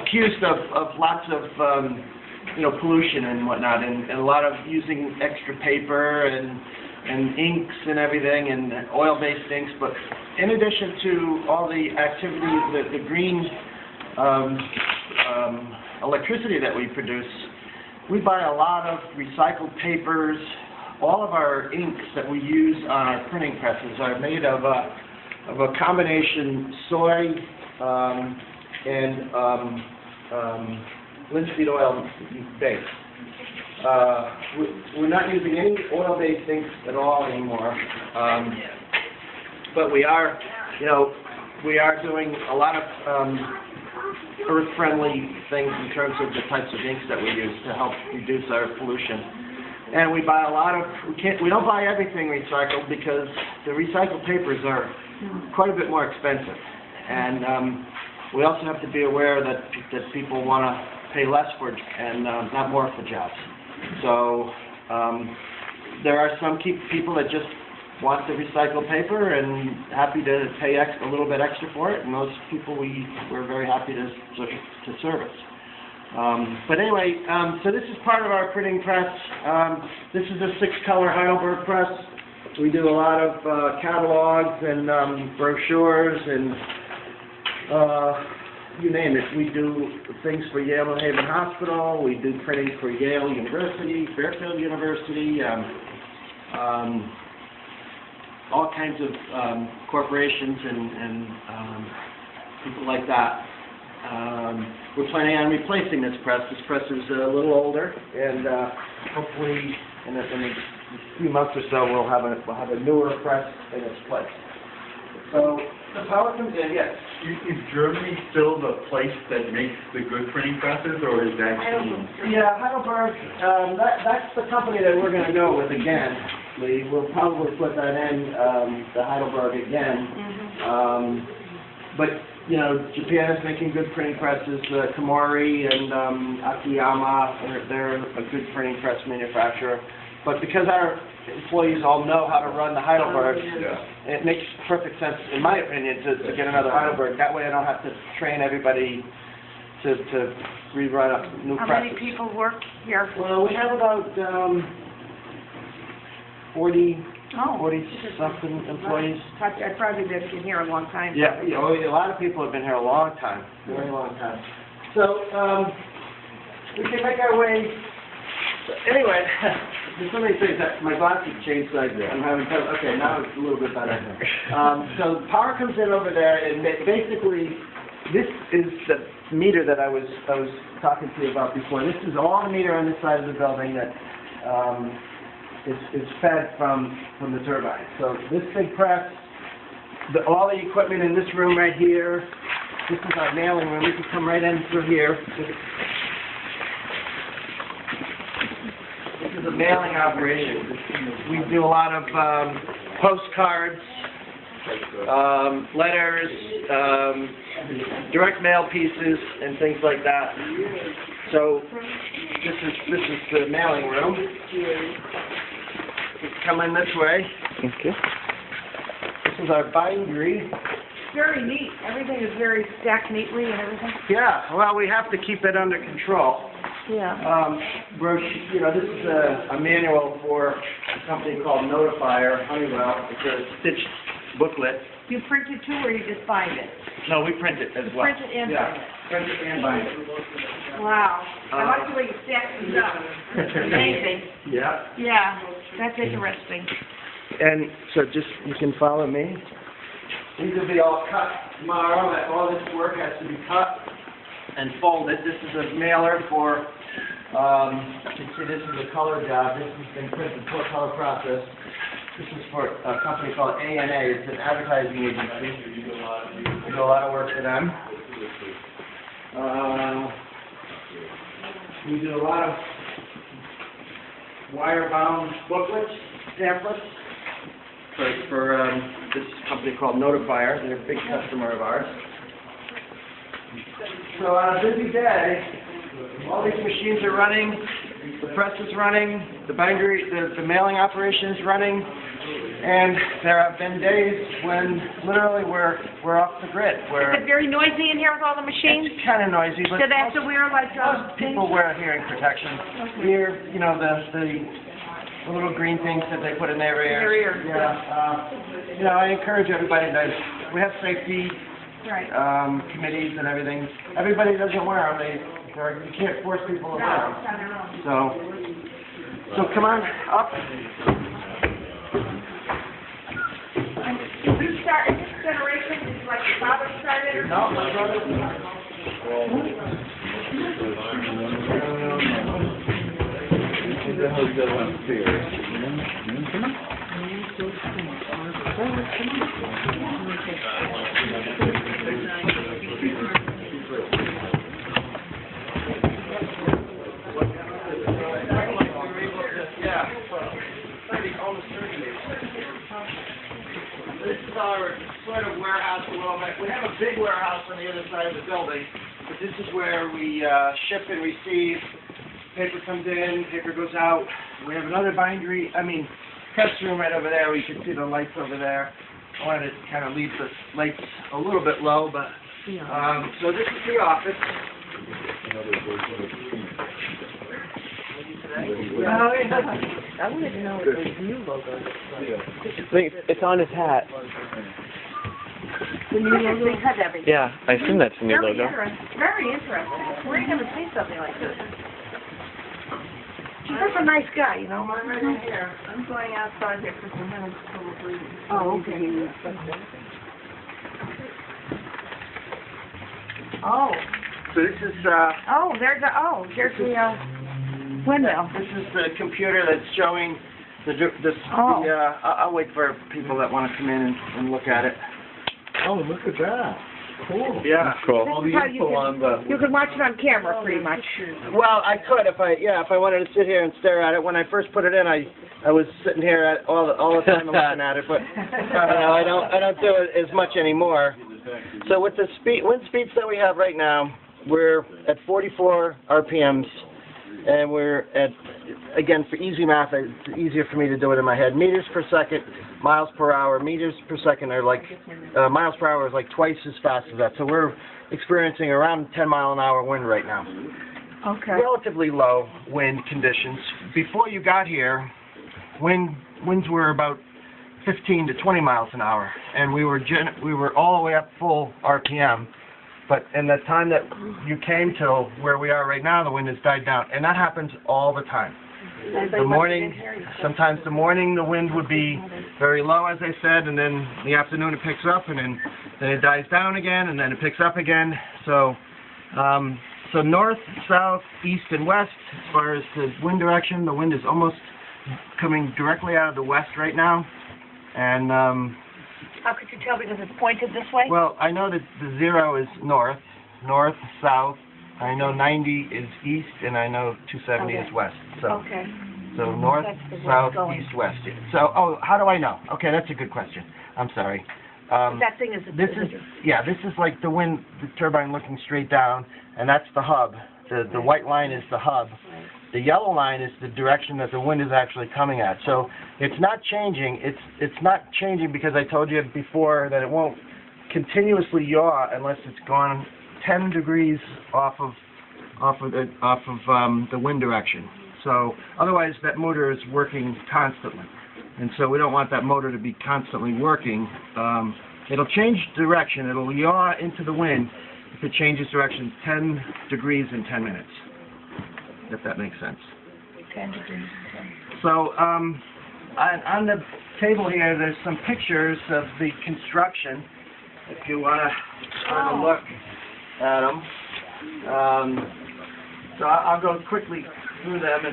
accused of lots of pollution and whatnot, and a lot of using extra paper and inks and everything, and oil-based inks. But in addition to all the activities, the green electricity that we produce, we buy a lot of recycled papers. All of our inks that we use on our printing presses are made of a combination soy and linseed oil base. We're not using any oil-based inks at all anymore, but we are doing a lot of earth-friendly things in terms of the types of inks that we use to help reduce our pollution. And we buy a lot of, we don't buy everything recycled because the recycled papers are quite a bit more expensive. And we also have to be aware that people want to pay less for and not more for jobs. So there are some people that just want the recycled paper and happy to pay a little bit extra for it, and those people we're very happy to service. But anyway, so this is part of our printing press. This is a 6-color Heidelberg press. We do a lot of catalogs and brochures and you name it. We do things for Yale New Haven Hospital. We do printing for Yale University, Fairfield University, all kinds of corporations and people like that. We're planning on replacing this press. This press is a little older, and hopefully in a few months or so we'll have a newer press in its place. So the power comes in, yes. Is Germany still the place that makes the good printing presses, or is that? Yeah, Heidelberg. That's the company that we're going to go with again. We'll probably put that in the Heidelberg again. But Japan is making good printing presses. Komori and Akiyama, they're a good printing press manufacturer. But because our employees all know how to run the Heidelberg, it makes perfect sense, in my opinion, to get another Heidelberg. That way I don't have to train everybody to rerun a new press. How many people work here? Well, we have about 40-something employees. I've probably been here a long time. Yeah, a lot of people have been here a long time, very long time. So we can make our way. Anyway, somebody says that my glasses changed sides. I'm having trouble. Okay, now it's a little bit better. So power comes in over there, and basically, this is the meter that I was talking to you about before. This is all the meter on this side of the building that is fed from the turbine. So this big press, all the equipment in this room right here. This is our mailing room. You can come right in through here. This is a mailing operation. We do a lot of postcards, letters, direct mail pieces, and things like that. So this is the mailing room. You can come in this way. Okay. This is our bindery. Very neat. Everything is very stacked neatly and everything. Yeah. Well, we have to keep it under control. Yeah. This is a manual for a company called Notifier, Honeywell. It's a stitched booklet. You print it too, or you just bind it? No, we print it as well. Print it and bind it. Print it and bind it. Wow. I like the way you stack these up. Amazing. Yeah. Yeah, that's interesting. And so you can follow me. These will be all cut tomorrow. All this work has to be cut and folded. This is a mailer for, you can see this is a color job. This has been printed for color process. This is for a company called ANA. It's an advertising agency. We do a lot of work for them. We do a lot of wire-bound booklets, pamphlets for this company called Notifier. They're a big customer of ours. So on a busy day, all these machines are running. the press is running, the bindery, the mailing operation is running, and there have been days when literally we're off the grid. Is it very noisy in here with all the machines? It's kind of noisy, but Do they have to wear like most people wear hearing protection. Ear, you know, the little green things that they put in their ears. Their ears, Yeah. You know, I encourage everybody to. We have safety Right. committees and everything. Everybody doesn't wear them. You can't force people to wear them. So come on up. Did we start, in this generation, is like your father started? Or No, my brother. This is our sort of warehouse a little bit. We have a big warehouse on the other side of the building, but this is where we ship and receive. Paper comes in, paper goes out. We have another press room right over there. We can see the lights over there. I wanted to kind of leave the lights a little bit low, but so this is the office. I wanted to know what the new logo it's on his hat. The new logo? They cut everything. Yeah, I assume that's the new Very logo. interesting. Very interesting. Where are you going to see something like this? He's a nice guy, you know. I'm right in here. I'm going outside here for some minutes probably. Oh, okay. Oh. So this is There's the window. This is the computer that's showing I'll wait for people that want to come in and look at it. Oh, look at that. Cool. Yeah. Cool. All the This is how info on the... You can watch it on camera, pretty much. Well, I could if I wanted to sit here and stare at it. When I first put it in, I was sitting here all the time looking at it, but I don't do it as much anymore. So with the wind speeds that we have right now, we're at 44 RPMs, and we're at, again, for easy math, it's easier for me to do it in my head. Meters per second, miles per hour. Meters per second are like, miles per hour is like twice as fast as that. So we're experiencing around 10-mile-an-hour wind right now. Okay. Relatively low wind conditions. Before you got here, winds were about 15 to 20 miles an hour, and we were all the way up full RPM. But in the time that you came to where we are right now, the wind has died down, and that happens all the time. Sometimes the morning the wind would be very low, as I said, and then in the afternoon it picks up, and then it dies down again, and then it picks up again. So north, south, east, and west, as far as the wind direction, the wind is almost coming directly out of the west right now, and How could you tell because it's pointed this way? well, I know that the 0 is north, south. I know 90 is east, and I know 270 is west. So, so north, south, east, west. So, how do I know? Okay, that's a good question. I'm sorry. That thing is. This is like the wind, the turbine looking straight down, and that's the hub. The white line is the hub. The yellow line is the direction that the wind is actually coming at. So it's not changing. It's not changing because I told you before that it won't continuously yaw unless it's gone 10 degrees off of the wind direction. So otherwise that motor is working constantly, and so we don't want that motor to be constantly working. It'll change direction. It'll yaw into the wind if it changes direction 10 degrees in 10 minutes. If that makes sense. 10 degrees. So on the table here, there's some pictures of the construction. If you want to look at them. So I'll go quickly through them.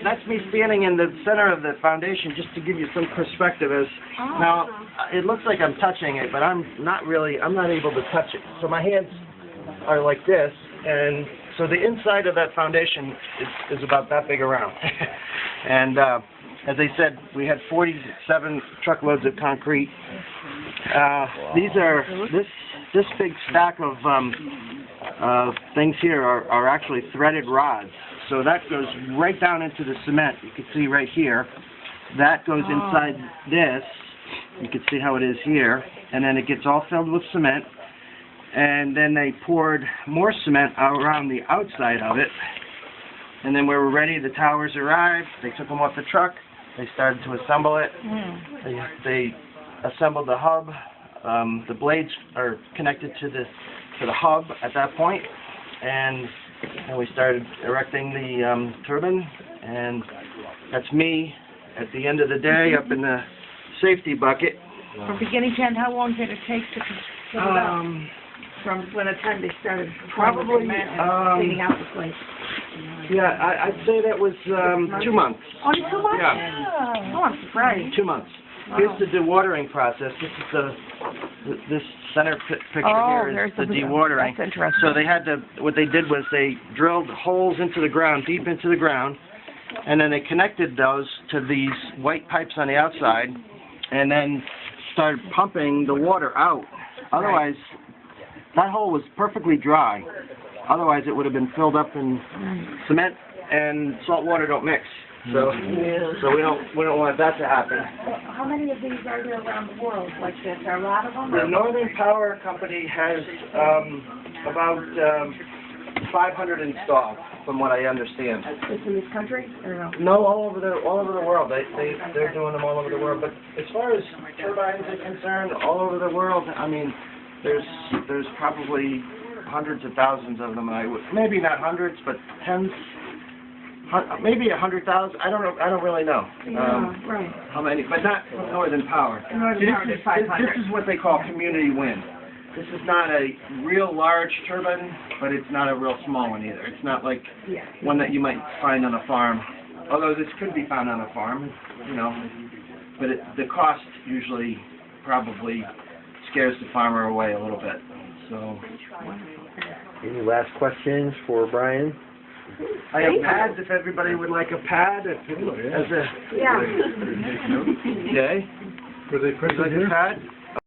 That's me standing in the center of the foundation just to give you some perspective. Now, it looks like I'm touching it, but I'm not able to touch it. So my hands are like this, and so the inside of that foundation is about that big around. And as I said, we had 47 truckloads of concrete. These are this big stack of things here are actually threaded rods. So that goes right down into the cement. You can see right here. That goes inside this. You can see how it is here. And then it gets all filled with cement. And then they poured more cement around the outside of it. And then when we were ready, the towers arrived. They took them off the truck. They started to assemble it. They assembled the hub. The blades are connected to the hub at that point. And we started erecting the turbine. And that's me at the end of the day up in the safety bucket. From beginning to end, how long did it take to fill it up? From when the time they started Probably, cleaning out the place? Yeah, I'd say that was 2 months. Only 2 months? Yeah. Oh, I'm surprised. 2 months. Here's the dewatering process. This is this center picture here is the dewatering. That's interesting. So they had what they did was they drilled holes into the ground, deep into the ground, and then they connected those to these white pipes on the outside, and then started pumping the water out. Otherwise, that hole was perfectly dry. Otherwise, it would have been filled up in cement, and salt water don't mix. So we don't want that to happen. How many of these are there around the world like this? Are a lot of them? The Northern Power Company has about 500 installed, from what I understand. Is in this country or no? No, all over the world. They're doing them all over the world. But as far as turbines are concerned, all over the world, I mean, there's probably hundreds of thousands of them. Maybe not hundreds, but tens. Maybe 100,000. I don't know. I don't really know. Right. How many? But not Northern Power. Northern Power is 500. This is what they call community wind. This is not a real large turbine, but it's not a real small one either. It's not like one that you might find on a farm. Although this could be found on a farm, you know. But the cost usually probably scares the farmer away a little bit. So. Any last questions for Brian? I have pads if everybody would like a pad. As a Yeah. Jay, Were they would you like a pad?